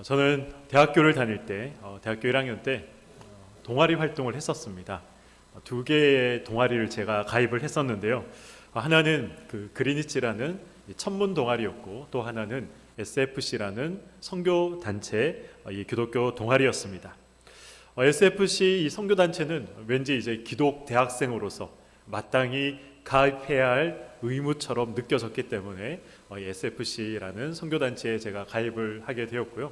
저는 대학교를 다닐 때, 대학교 1학년 때 동아리 활동을 했었습니다. 두 개의 동아리를 제가 가입을 했었는데요. 하나는 그 그리니치라는 천문 동아리였고, 또 하나는 SFC라는 선교 단체 이 기독교 동아리였습니다. SFC 이 선교 단체는 왠지 이제 기독 대학생으로서 마땅히 가입해야 할 의무처럼 느껴졌기 때문에 SFC라는 선교 단체에 제가 가입을 하게 되었고요.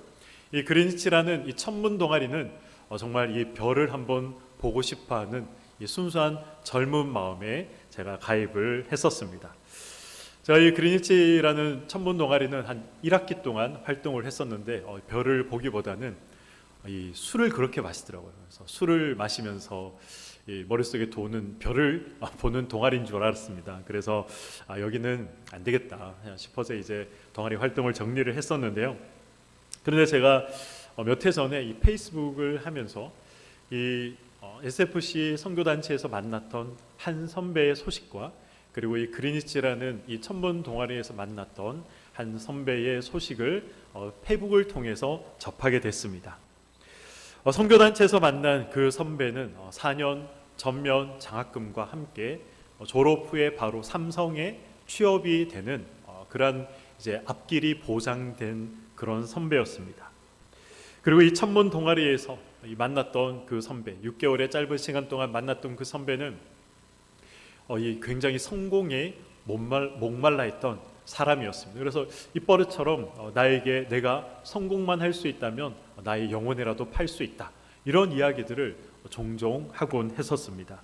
이 그리니치라는 이 천문 동아리는 정말 이 별을 한번 보고 싶어하는 이 순수한 젊은 마음에 제가 가입을 했었습니다. 제가 이 그리니치라는 천문 동아리는 한 1학기 동안 활동을 했었는데 별을 보기보다는 이 술을 그렇게 마시더라고요. 그래서 술을 마시면서 이 머릿속에 도는 별을 보는 동아리인 줄 알았습니다. 그래서 여기는 안 되겠다 싶어서 이제 동아리 활동을 정리를 했었는데요. 그런데 제가 몇 해 전에 이 페이스북을 하면서 이 SFC 선교단체에서 만났던 한 선배의 소식과 그리고 이 그리니치라는 이 천문 동아리에서 만났던 한 선배의 소식을 페이북을 통해서 접하게 됐습니다. 선교단체에서 만난 그 선배는 4년 전면 장학금과 함께 졸업 후에 바로 삼성에 취업이 되는 그런 이제 앞길이 보장된 그런 선배였습니다. 그리고 이 천문 동아리에서 만났던 그 선배, 6개월의 짧은 시간 동안 만났던 그 선배는 이 굉장히 성공에 목말라 했던 사람이었습니다. 그래서 이 버릇처럼 나에게 내가 성공만 할 수 있다면 나의 영혼이라도 팔 수 있다, 이런 이야기들을 종종 하곤 했었습니다.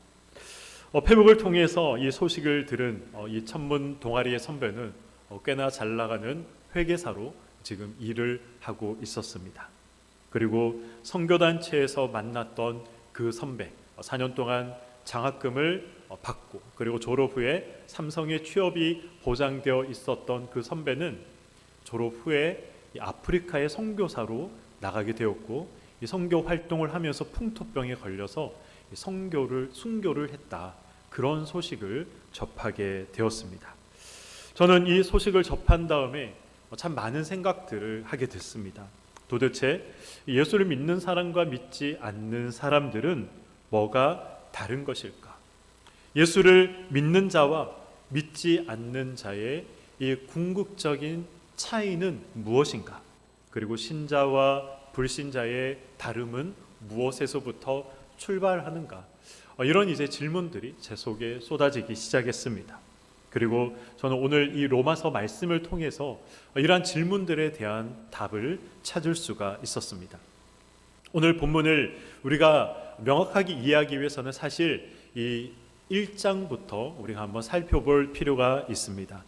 페북을 통해서 이 소식을 들은 이 천문 동아리의 선배는 꽤나 잘 나가는 회계사로 지금 일을 하고 있었습니다. 그리고 선교단체에서 만났던 그 선배, 4년 동안 장학금을 받고 그리고 졸업 후에 삼성에 취업이 보장되어 있었던 그 선배는 졸업 후에 아프리카의 선교사로 나가게 되었고, 이 선교 활동을 하면서 풍토병에 걸려서 순교를 했다, 그런 소식을 접하게 되었습니다. 저는 이 소식을 접한 다음에 참 많은 생각들을 하게 됐습니다. 도대체 예수를 믿는 사람과 믿지 않는 사람들은 뭐가 다른 것일까? 예수를 믿는 자와 믿지 않는 자의 이 궁극적인 차이는 무엇인가? 그리고 신자와 불신자의 다름은 무엇에서부터 출발하는가? 이런 이제 질문들이 제 속에 쏟아지기 시작했습니다. 그리고 저는 오늘 이 로마서 말씀을 통해서 이러한 질문들에 대한 답을 찾을 수가 있었습니다. 오늘 본문을 우리가 명확하게 이해하기 위해서는 사실 이 1장부터 우리가 한번 살펴볼 필요가 있습니다.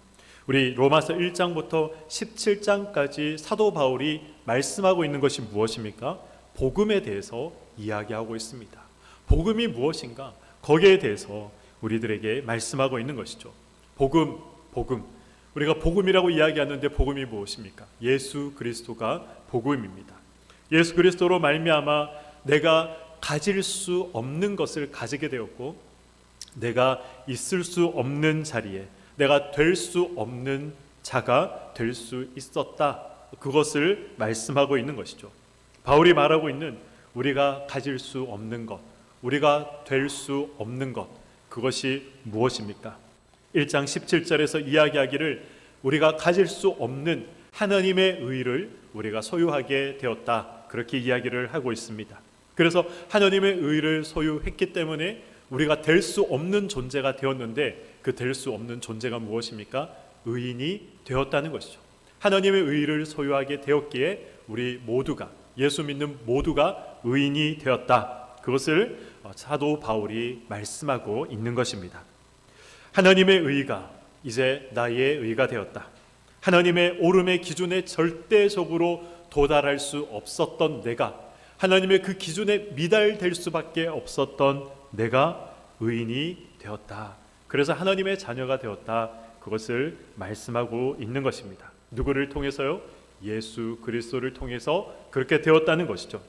우리 로마서 1장부터 17장까지 사도 바울이 말씀하고 있는 것이 무엇입니까? 복음에 대해서 이야기하고 있습니다. 복음이 무엇인가? 거기에 대해서 우리들에게 말씀하고 있는 것이죠. 복음. 우리가 복음이라고 이야기하는데 복음이 무엇입니까? 예수 그리스도가 복음입니다. 예수 그리스도로 말미암아 내가 가질 수 없는 것을 가지게 되었고, 내가 있을 수 없는 자리에 내가 될 수 없는 자가 될 수 있었다, 그것을 말씀하고 있는 것이죠. 바울이 말하고 있는 우리가 가질 수 없는 것, 우리가 될 수 없는 것, 그것이 무엇입니까? 1장 17절에서 이야기하기를 우리가 가질 수 없는 하나님의 의를 우리가 소유하게 되었다, 그렇게 이야기를 하고 있습니다. 그래서 하나님의 의를 소유했기 때문에 우리가 될 수 없는 존재가 되었는데, 그 될 수 없는 존재가 무엇입니까? 의인이 되었다는 것이죠. 하나님의 의를 소유하게 되었기에 우리 모두가, 예수 믿는 모두가 의인이 되었다, 그것을 사도 바울이 말씀하고 있는 것입니다. 하나님의 의가 이제 나의 의가 되었다. 하나님의 오름의 기준에 절대적으로 도달할 수 없었던 내가, 하나님의 그 기준에 미달될 수밖에 없었던 내가 의인이 되었다. 그래서 하나님의 자녀가 되었다, 그것을 말씀하고 있는 것입니다. 누구를 통해서요? 예수 그리스도를 통해서 그렇게 되었다는 것이죠.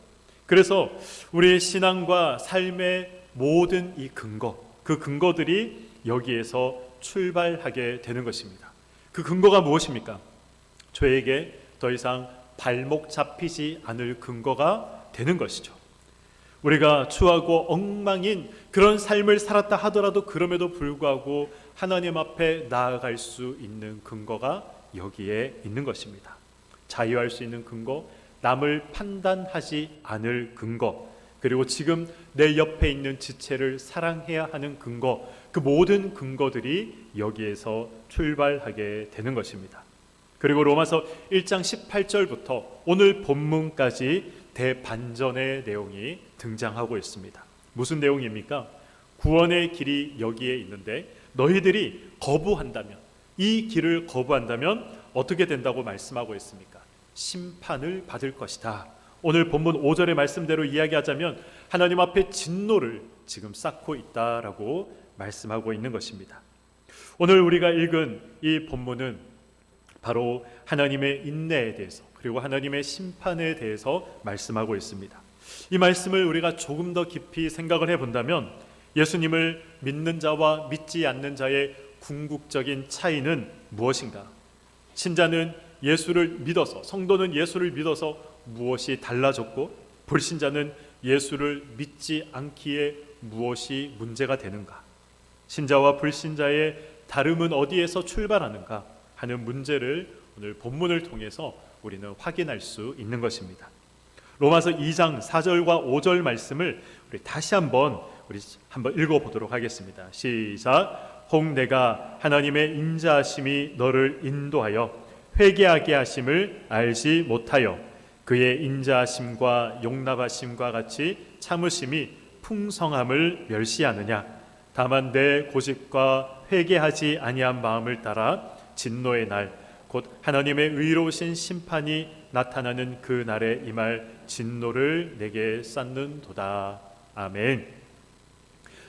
그래서 우리의 신앙과 삶의 모든 이 근거, 그 근거들이 여기에서 출발하게 되는 것입니다. 그 근거가 무엇입니까? 저에게 더 이상 발목 잡히지 않을 근거가 되는 것이죠. 우리가 추하고 엉망인 그런 삶을 살았다 하더라도 그럼에도 불구하고 하나님 앞에 나아갈 수 있는 근거가 여기에 있는 것입니다. 자유할 수 있는 근거, 남을 판단하지 않을 근거, 그리고 지금 내 옆에 있는 지체를 사랑해야 하는 근거, 그 모든 근거들이 여기에서 출발하게 되는 것입니다. 그리고 로마서 1장 18절부터 오늘 본문까지 대반전의 내용이 등장하고 있습니다. 무슨 내용입니까? 구원의 길이 여기에 있는데 너희들이 거부한다면, 이 길을 거부한다면 어떻게 된다고 말씀하고 있습니까? 심판을 받을 것이다. 오늘 본문 5절의 말씀대로 이야기하자면 하나님 앞에 진노를 지금 쌓고 있다라고 말씀하고 있는 것입니다. 오늘 우리가 읽은 이 본문은 바로 하나님의 인내에 대해서, 그리고 하나님의 심판에 대해서 말씀하고 있습니다. 이 말씀을 우리가 조금 더 깊이 생각을 해본다면 예수님을 믿는 자와 믿지 않는 자의 궁극적인 차이는 무엇인가? 신자는 예수를 믿어서, 성도는 예수를 믿어서 무엇이 달라졌고, 불신자는 예수를 믿지 않기에 무엇이 문제가 되는가? 신자와 불신자의 다름은 어디에서 출발하는가 하는 문제를 오늘 본문을 통해서 우리는 확인할 수 있는 것입니다. 로마서 2장 4절과 5절 말씀을 우리 다시 한번 읽어보도록 하겠습니다. 시작. 혹 내가 하나님의 인자하심이 너를 인도하여 회개하게 하심을 알지 못하여 그의 인자하심과 용납하심과 같이 참으심이 풍성함을 멸시하느냐? 다만 내 고집과 회개하지 아니한 마음을 따라 진노의 날, 곧 하나님의 의로우신 심판이 나타나는 그 날에 임할 진노를 내게 쌓는도다. 아멘.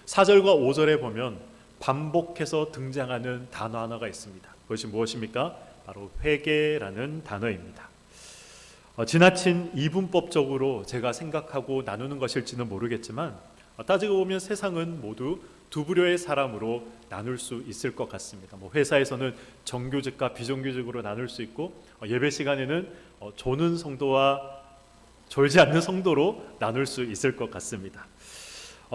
4절과 5절에 보면 반복해서 등장하는 단어 하나가 있습니다. 그것이 무엇입니까? 바로 회개라는 단어입니다. 지나친 이분법적으로 제가 생각하고 나누는 것일지는 모르겠지만 따지고 보면 세상은 모두 두 부류의 사람으로 나눌 수 있을 것 같습니다. 회사에서는 정규직과 비정규직으로 나눌 수 있고, 예배 시간에는 조는 성도와 졸지 않는 성도로 나눌 수 있을 것 같습니다.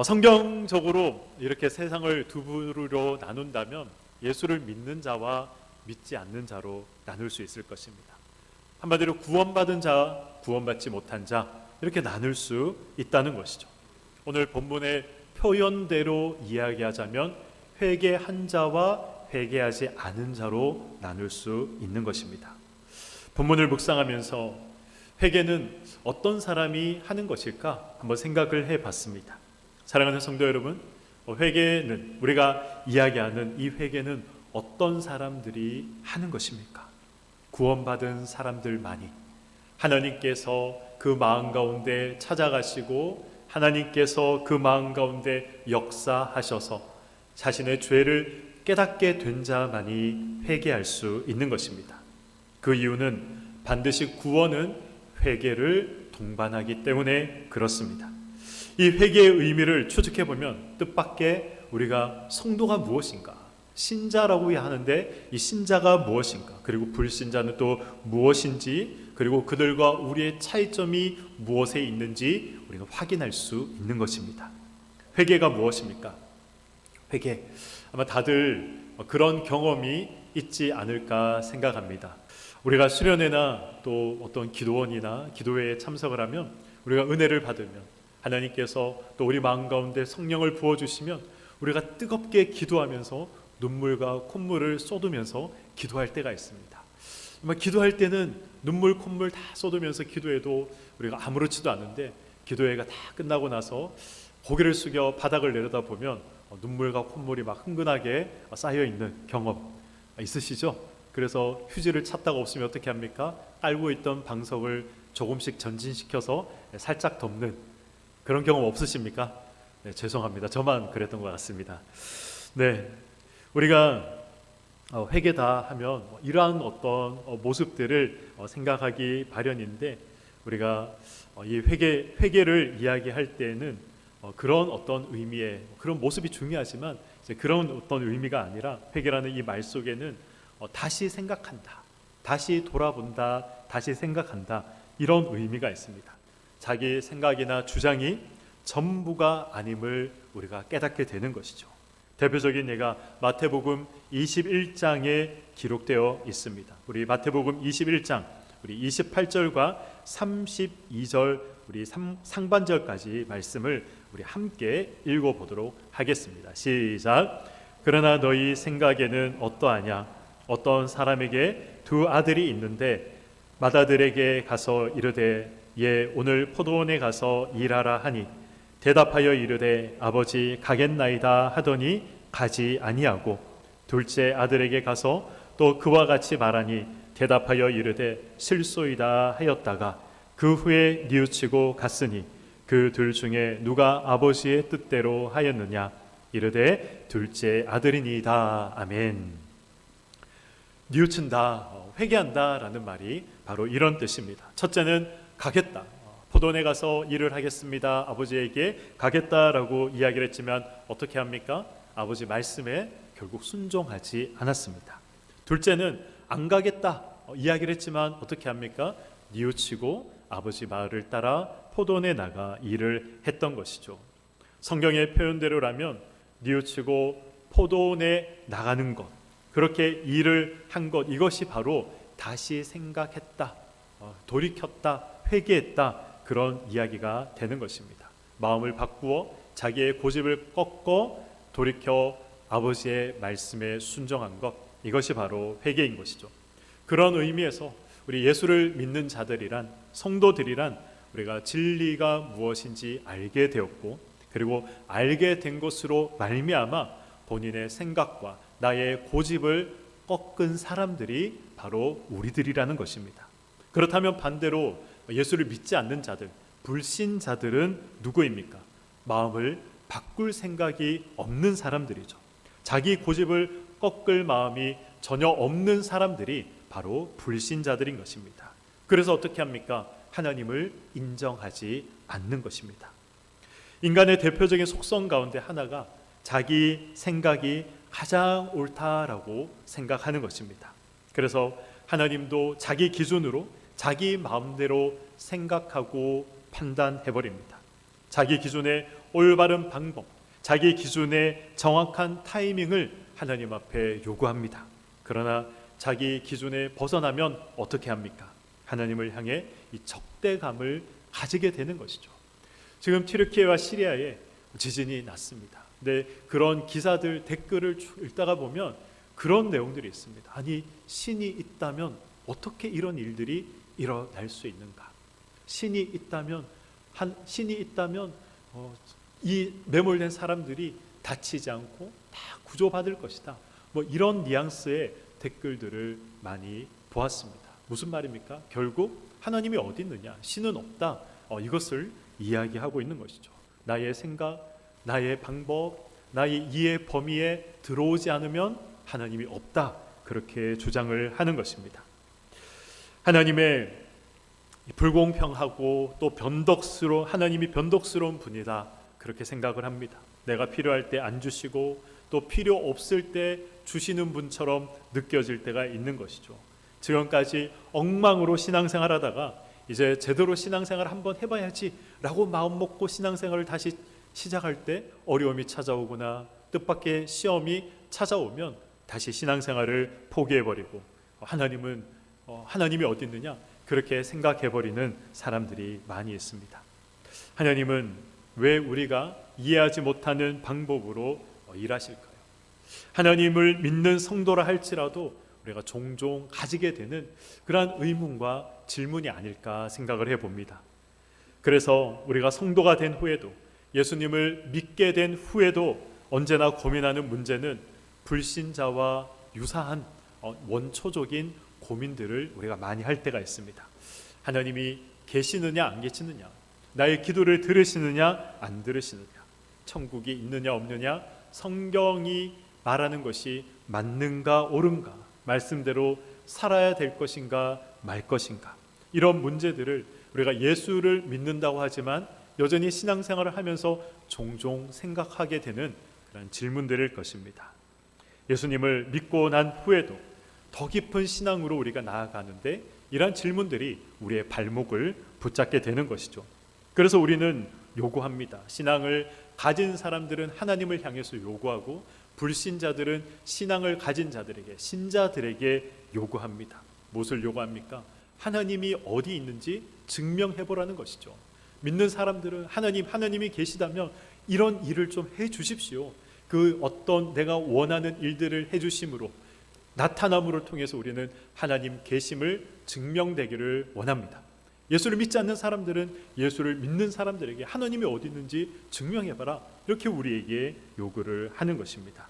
성경적으로 이렇게 세상을 두 부류로 나눈다면 예수를 믿는 자와 믿지 않는 자로 나눌 수 있을 것입니다. 한마디로 구원받은 자, 구원받지 못한 자, 이렇게 나눌 수 있다는 것이죠. 오늘 본문의 표현대로 이야기하자면 회개한 자와 회개하지 않은 자로 나눌 수 있는 것입니다. 본문을 묵상하면서 회개는 어떤 사람이 하는 것일까 한번 생각을 해봤습니다. 사랑하는 성도 여러분, 회개는, 우리가 이야기하는 이 회개는 어떤 사람들이 하는 것입니까? 구원받은 사람들만이, 하나님께서 그 마음 가운데 찾아가시고 하나님께서 그 마음 가운데 역사하셔서 자신의 죄를 깨닫게 된 자만이 회개할 수 있는 것입니다. 그 이유는 반드시 구원은 회개를 동반하기 때문에 그렇습니다. 이 회개의 의미를 추측해보면 뜻밖의 우리가 성도가 무엇인가, 신자라고 하는데 이 신자가 무엇인가, 그리고 불신자는 또 무엇인지, 그리고 그들과 우리의 차이점이 무엇에 있는지 우리는 확인할 수 있는 것입니다. 회개가 무엇입니까? 회개, 아마 다들 그런 경험이 있지 않을까 생각합니다. 우리가 수련회나 또 어떤 기도원이나 기도회에 참석을 하면, 우리가 은혜를 받으면, 하나님께서 또 우리 마음 가운데 성령을 부어주시면 우리가 뜨겁게 기도하면서 눈물과 콧물을 쏟으면서 기도할 때가 있습니다. 아마 기도할 때는 눈물 콧물 다 쏟으면서 기도해도 우리가 아무렇지도 않은데, 기도회가 다 끝나고 나서 고개를 숙여 바닥을 내려다보면 눈물과 콧물이 막 흥건하게 쌓여있는 경험 있으시죠? 그래서 휴지를 찾다가 없으면 어떻게 합니까? 깔고 있던 방석을 조금씩 전진시켜서 살짝 덮는 그런 경험 없으십니까? 네, 죄송합니다. 저만 그랬던 것 같습니다. 네, 우리가 회개다 하면 이러한 어떤 모습들을 생각하기 마련인데, 우리가 이 회개를 이야기할 때는 그런 어떤 의미의 그런 모습이 중요하지만 이제 그런 어떤 의미가 아니라, 회개라는 이 말 속에는 다시 생각한다, 다시 돌아본다, 다시 생각한다, 이런 의미가 있습니다. 자기 생각이나 주장이 전부가 아님을 우리가 깨닫게 되는 것이죠. 대표적인 예가 마태복음 21장에 기록되어 있습니다. 우리 마태복음 21장 우리 28절과 32절 우리 상반절까지 말씀을 우리 함께 읽어보도록 하겠습니다. 시작. 그러나 너희 생각에는 어떠하냐? 어떤 사람에게 두 아들이 있는데 맏아들에게 가서 이르되 예 오늘 포도원에 가서 일하라 하니 대답하여 이르되 아버지 가겠나이다 하더니 가지 아니하고 둘째 아들에게 가서 또 그와 같이 말하니 대답하여 이르되 실소이다 하였다가 그 후에 뉘우치고 갔으니 그 둘 중에 누가 아버지의 뜻대로 하였느냐? 이르되 둘째 아들이니이다. 아멘. 뉘우친다, 회개한다 라는 말이 바로 이런 뜻입니다. 첫째는 가겠다, 포도원에 가서 일을 하겠습니다, 아버지에게 가겠다라고 이야기를 했지만 어떻게 합니까? 아버지 말씀에 결국 순종하지 않았습니다. 둘째는 안 가겠다 이야기를 했지만 어떻게 합니까? 뉘우치고 아버지 말을 따라 포도원에 나가 일을 했던 것이죠. 성경의 표현대로라면 뉘우치고 포도원에 나가는 것, 그렇게 일을 한 것, 이것이 바로 다시 생각했다, 돌이켰다, 회개했다, 그런 이야기가 되는 것입니다. 마음을 바꾸어 자기의 고집을 꺾어 돌이켜 아버지의 말씀에 순종한 것, 이것이 바로 회개인 것이죠. 그런 의미에서 우리 예수를 믿는 자들이란, 성도들이란 우리가 진리가 무엇인지 알게 되었고, 그리고 알게 된 것으로 말미암아 본인의 생각과 나의 고집을 꺾은 사람들이 바로 우리들이라는 것입니다. 그렇다면 반대로 예수를 믿지 않는 자들, 불신자들은 누구입니까? 마음을 바꿀 생각이 없는 사람들이죠. 자기 고집을 꺾을 마음이 전혀 없는 사람들이 바로 불신자들인 것입니다. 그래서 어떻게 합니까? 하나님을 인정하지 않는 것입니다. 인간의 대표적인 속성 가운데 하나가 자기 생각이 가장 옳다라고 생각하는 것입니다. 그래서 하나님도 자기 기준으로 자기 마음대로 생각하고 판단해버립니다. 자기 기준의 올바른 방법, 자기 기준의 정확한 타이밍을 하나님 앞에 요구합니다. 그러나 자기 기준에 벗어나면 어떻게 합니까? 하나님을 향해 이 적대감을 가지게 되는 것이죠. 지금 튀르키예와 시리아에 지진이 났습니다. 근데 그런 기사들 댓글을 읽다가 보면 그런 내용들이 있습니다. 아니, 신이 있다면 어떻게 이런 일들이 일어날 수 있는가? 신이 있다면 이 매몰된 사람들이 다치지 않고 다 구조받을 것이다. 뭐 이런 뉘앙스의 댓글들을 많이 보았습니다. 무슨 말입니까? 결국 하나님이 어디 있느냐? 신은 없다. 이것을 이야기하고 있는 것이죠. 나의 생각, 나의 방법, 나의 이해 범위에 들어오지 않으면 하나님이 없다. 그렇게 주장을 하는 것입니다. 하나님의 불공평하고 또 하나님이 변덕스러운 분이다. 그렇게 생각을 합니다. 내가 필요할 때 안 주시고 또 필요 없을 때 주시는 분처럼 느껴질 때가 있는 것이죠. 지금까지 엉망으로 신앙생활하다가 이제 제대로 신앙생활 한번 해봐야지 라고 마음먹고 신앙생활을 다시 시작할 때 어려움이 찾아오거나 뜻밖의 시험이 찾아오면 다시 신앙생활을 포기해버리고 하나님이 어디 있느냐? 그렇게 생각해버리는 사람들이 많이 있습니다. 하나님은 왜 우리가 이해하지 못하는 방법으로 일하실까요? 하나님을 믿는 성도라 할지라도 우리가 종종 가지게 되는 그러한 의문과 질문이 아닐까 생각을 해봅니다. 그래서 우리가 성도가 된 후에도, 예수님을 믿게 된 후에도 언제나 고민하는 문제는 불신자와 유사한 원초적인 고민들을 우리가 많이 할 때가 있습니다. 하나님이 계시느냐 안 계시느냐, 나의 기도를 들으시느냐 안 들으시느냐, 천국이 있느냐 없느냐, 성경이 말하는 것이 맞는가 옳은가, 말씀대로 살아야 될 것인가 말 것인가, 이런 문제들을 우리가 예수를 믿는다고 하지만 여전히 신앙생활을 하면서 종종 생각하게 되는 그런 질문들일 것입니다. 예수님을 믿고 난 후에도 더 깊은 신앙으로 우리가 나아가는데 이러한 질문들이 우리의 발목을 붙잡게 되는 것이죠. 그래서 우리는 요구합니다. 신앙을 가진 사람들은 하나님을 향해서 요구하고, 불신자들은 신앙을 가진 자들에게, 신자들에게 요구합니다. 무엇을 요구합니까? 하나님이 어디 있는지 증명해보라는 것이죠. 믿는 사람들은 하나님이 계시다면 이런 일을 좀 해주십시오. 그 어떤 내가 원하는 일들을 해주심으로, 나타남으로 통해서 우리는 하나님 계심을 증명되기를 원합니다. 예수를 믿지 않는 사람들은 예수를 믿는 사람들에게 하나님이 어디 있는지 증명해봐라, 이렇게 우리에게 요구를 하는 것입니다.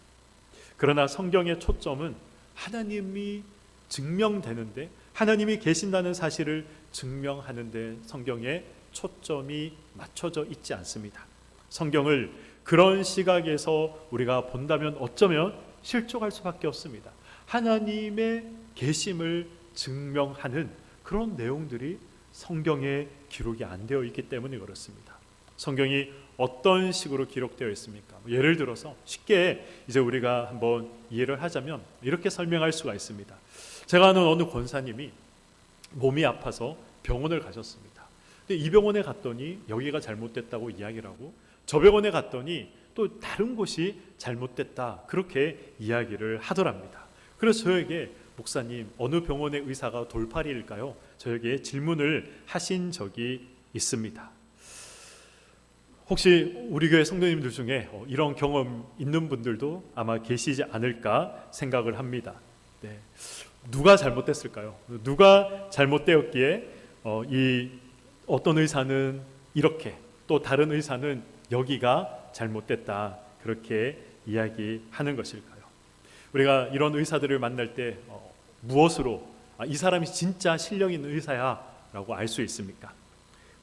그러나 성경의 초점은 하나님이 증명되는데, 하나님이 계신다는 사실을 증명하는데 성경의 초점이 맞춰져 있지 않습니다. 성경을 그런 시각에서 우리가 본다면 어쩌면 실족할 수밖에 없습니다. 하나님의 계심을 증명하는 그런 내용들이 성경에 기록이 안 되어 있기 때문에 그렇습니다. 성경이 어떤 식으로 기록되어 있습니까? 예를 들어서 쉽게 이제 우리가 한번 이해를 하자면 이렇게 설명할 수가 있습니다. 제가 아는 어느 권사님이 몸이 아파서 병원을 가셨습니다. 근데 이 병원에 갔더니 여기가 잘못됐다고 이야기를 하고, 저 병원에 갔더니 또 다른 곳이 잘못됐다, 그렇게 이야기를 하더랍니다. 그래서 저에게, 목사님, 어느 병원의 의사가 돌팔이일까요? 저에게 질문을 하신 적이 있습니다. 혹시 우리 교회 성도님들 중에 이런 경험 있는 분들도 아마 계시지 않을까 생각을 합니다. 네. 누가 잘못됐을까요? 누가 잘못되었기에 이 어떤 의사는 이렇게, 또 다른 의사는 여기가 잘못됐다, 그렇게 이야기하는 것일까요? 우리가 이런 의사들을 만날 때 무엇으로 이 사람이 진짜 실력 있는 의사야 라고 알 수 있습니까?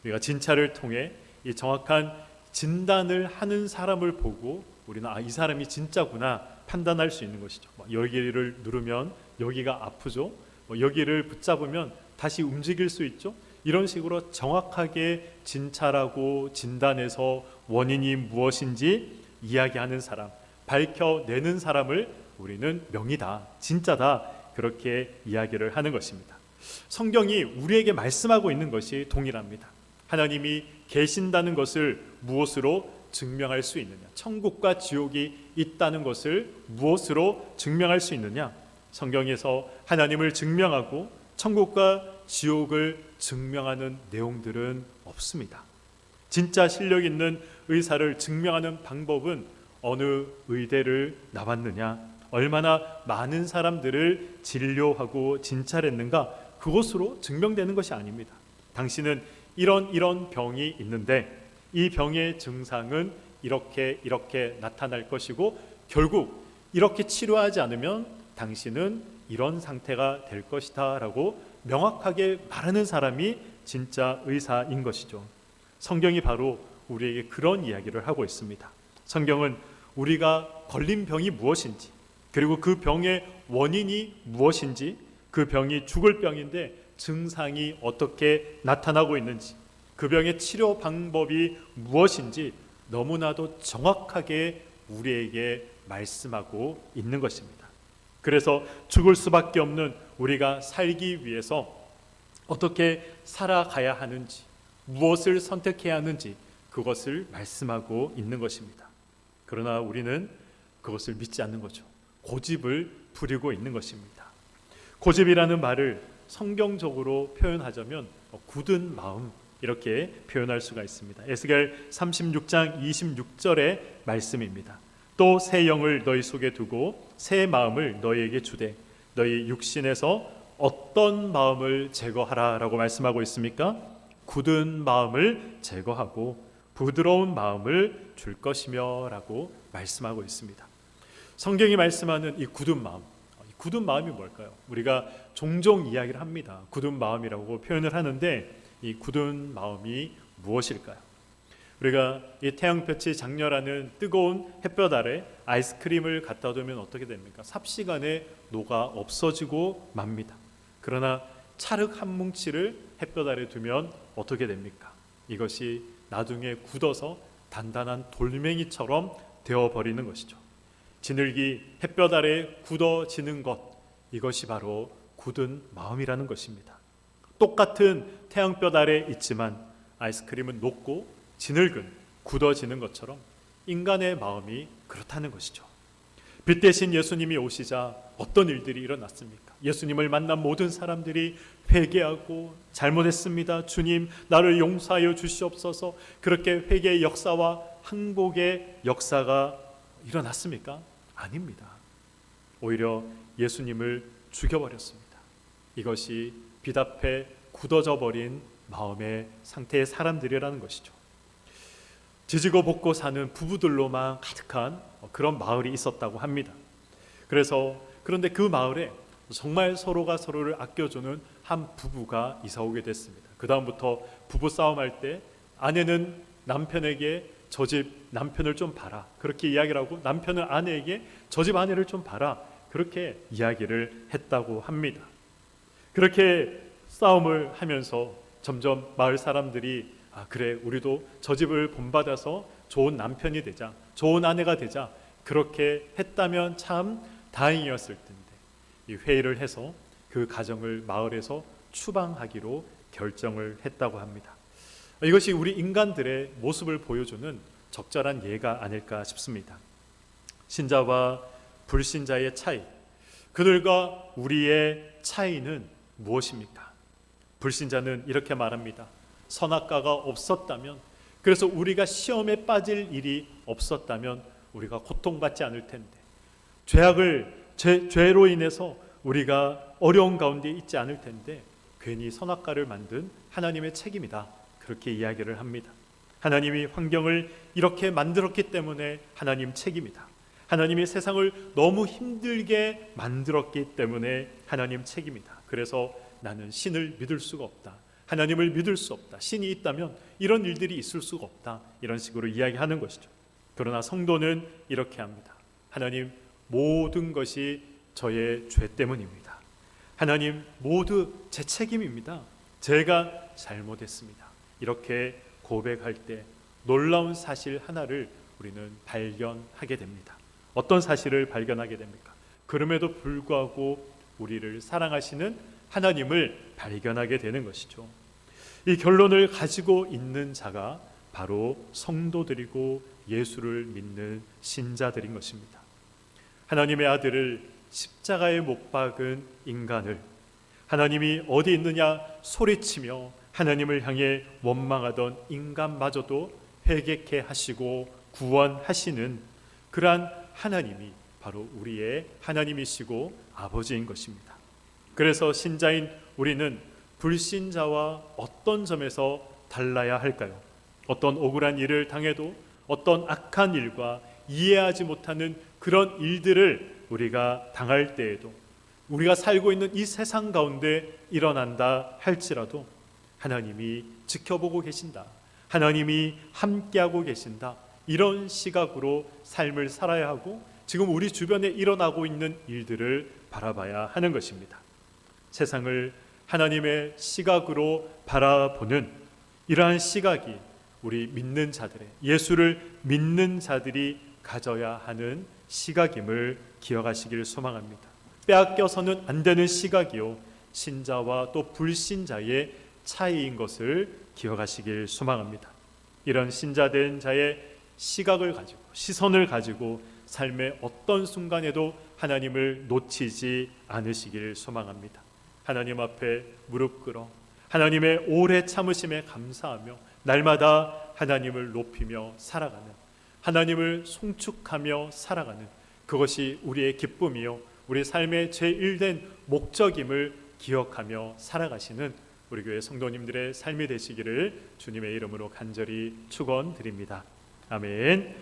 우리가 진찰을 통해 이 정확한 진단을 하는 사람을 보고 우리는 이 사람이 진짜구나 판단할 수 있는 것이죠. 여기를 누르면 여기가 아프죠. 여기를 붙잡으면 다시 움직일 수 있죠. 이런 식으로 정확하게 진찰하고 진단해서 원인이 무엇인지 이야기하는 사람, 밝혀내는 사람을 우리는 명의다, 진짜다, 그렇게 이야기를 하는 것입니다. 성경이 우리에게 말씀하고 있는 것이 동일합니다. 하나님이 계신다는 것을 무엇으로 증명할 수 있느냐? 천국과 지옥이 있다는 것을 무엇으로 증명할 수 있느냐? 성경에서 하나님을 증명하고 천국과 지옥을 증명하는 내용들은 없습니다. 진짜 실력 있는 의사를 증명하는 방법은 어느 의대를 나왔느냐, 얼마나 많은 사람들을 진료하고 진찰했는가, 그것으로 증명되는 것이 아닙니다. 당신은 이런 병이 있는데 이 병의 증상은 이렇게 나타날 것이고, 결국 이렇게 치료하지 않으면 당신은 이런 상태가 될 것이다 라고 명확하게 말하는 사람이 진짜 의사인 것이죠. 성경이 바로 우리에게 그런 이야기를 하고 있습니다. 성경은 우리가 걸린 병이 무엇인지, 그리고 그 병의 원인이 무엇인지, 그 병이 죽을 병인데 증상이 어떻게 나타나고 있는지, 그 병의 치료 방법이 무엇인지 너무나도 정확하게 우리에게 말씀하고 있는 것입니다. 그래서 죽을 수밖에 없는 우리가 살기 위해서 어떻게 살아가야 하는지, 무엇을 선택해야 하는지, 그것을 말씀하고 있는 것입니다. 그러나 우리는 그것을 믿지 않는 거죠. 고집을 부리고 있는 것입니다. 고집이라는 말을 성경적으로 표현하자면 굳은 마음, 이렇게 표현할 수가 있습니다. 에스겔 36장 26절의 말씀입니다. 또 새 영을 너희 속에 두고 새 마음을 너희에게 주되 너희 육신에서 어떤 마음을 제거하라 라고 말씀하고 있습니까? 굳은 마음을 제거하고 부드러운 마음을 줄 것이며 라고 말씀하고 있습니다. 성경이 말씀하는 이 굳은 마음, 이 굳은 마음이 뭘까요? 우리가 종종 이야기를 합니다. 굳은 마음이라고 표현을 하는데 이 굳은 마음이 무엇일까요? 우리가 이 태양볕이 장렬하는 뜨거운 햇볕 아래 아이스크림을 갖다 두면 어떻게 됩니까? 삽시간에 녹아 없어지고 맙니다. 그러나 찰흙 한 뭉치를 햇볕 아래 두면 어떻게 됩니까? 이것이 나중에 굳어서 단단한 돌멩이처럼 되어버리는 것이죠. 지늘기 햇볕 아래 굳어지는 것, 이것이 바로 굳은 마음이라는 것입니다. 똑같은 태양볕 아래 있지만 아이스크림은 녹고 지늘근 굳어지는 것처럼 인간의 마음이 그렇다는 것이죠. 빛 대신 예수님이 오시자 어떤 일들이 일어났습니까? 예수님을 만난 모든 사람들이 회개하고 잘못했습니다, 주님 나를 용서하여 주시옵소서, 그렇게 회개의 역사와 항복의 역사가 일어났습니까? 아닙니다. 오히려 예수님을 죽여버렸습니다. 이것이 빛 앞에 굳어져 버린 마음의 상태의 사람들이라는 것이죠. 지지고 볶고 사는 부부들로만 가득한 그런 마을이 있었다고 합니다. 그런데 그 마을에 정말 서로가 서로를 아껴주는 한 부부가 이사 오게 됐습니다. 그 다음부터 부부 싸움할 때 아내는 남편에게 저 집 남편을 좀 봐라 그렇게 이야기를 하고, 남편은 아내에게 저 집 아내를 좀 봐라 그렇게 이야기를 했다고 합니다. 그렇게 싸움을 하면서 점점 마을 사람들이 그래 우리도 저 집을 본받아서 좋은 남편이 되자, 좋은 아내가 되자 그렇게 했다면 참 다행이었을 텐데, 이 회의를 해서 그 가정을 마을에서 추방하기로 결정을 했다고 합니다. 이것이 우리 인간들의 모습을 보여주는 적절한 예가 아닐까 싶습니다. 신자와 불신자의 차이, 그들과 우리의 차이는 무엇입니까? 불신자는 이렇게 말합니다. 선악과가 없었다면, 그래서 우리가 시험에 빠질 일이 없었다면 우리가 고통받지 않을 텐데, 죄로 인해서 우리가 어려운 가운데 있지 않을 텐데 괜히 선악과를 만든 하나님의 책임이다 그렇게 이야기를 합니다. 하나님이 환경을 이렇게 만들었기 때문에 하나님 책임이다. 하나님이 세상을 너무 힘들게 만들었기 때문에 하나님 책임이다. 그래서 나는 신을 믿을 수가 없다, 하나님을 믿을 수 없다, 신이 있다면 이런 일들이 있을 수가 없다, 이런 식으로 이야기하는 것이죠. 그러나 성도는 이렇게 합니다. 하나님, 모든 것이 저의 죄 때문입니다. 하나님, 모두 제 책임입니다. 제가 잘못했습니다. 이렇게 고백할 때 놀라운 사실 하나를 우리는 발견하게 됩니다. 어떤 사실을 발견하게 됩니까? 그럼에도 불구하고 우리를 사랑하시는 하나님을 발견하게 되는 것이죠. 이 결론을 가지고 있는 자가 바로 성도들이고 예수를 믿는 신자들인 것입니다. 하나님의 아들을 십자가에 못 박은 인간을 하나님이 어디 있느냐 소리치며 하나님을 향해 원망하던 인간마저도 회개케 하시고 구원하시는 그러한 하나님이 바로 우리의 하나님이시고 아버지인 것입니다. 그래서 신자인 우리는 불신자와 어떤 점에서 달라야 할까요? 어떤 억울한 일을 당해도, 어떤 악한 일과 이해하지 못하는 그런 일들을 우리가 당할 때에도, 우리가 살고 있는 이 세상 가운데 일어난다 할지라도 하나님이 지켜보고 계신다, 하나님이 함께하고 계신다, 이런 시각으로 삶을 살아야 하고 지금 우리 주변에 일어나고 있는 일들을 바라봐야 하는 것입니다. 세상을 하나님의 시각으로 바라보는 이러한 시각이 우리 믿는 자들의, 예수를 믿는 자들이 가져야 하는 시각임을 기억하시길 소망합니다. 빼앗겨서는 안 되는 시각이요, 신자와 또 불신자의 차이인 것을 기억하시길 소망합니다. 이런 신자된 자의 시각을 가지고, 시선을 가지고 삶의 어떤 순간에도 하나님을 놓치지 않으시길 소망합니다. 하나님 앞에 무릎 꿇어 하나님의 오래 참으심에 감사하며 날마다 하나님을 높이며 살아가는, 하나님을 송축하며 살아가는, 그것이 우리의 기쁨이요 우리 삶의 제1된 목적임을 기억하며 살아가시는 우리 교회 성도님들의 삶이 되시기를 주님의 이름으로 간절히 축원드립니다. 아멘.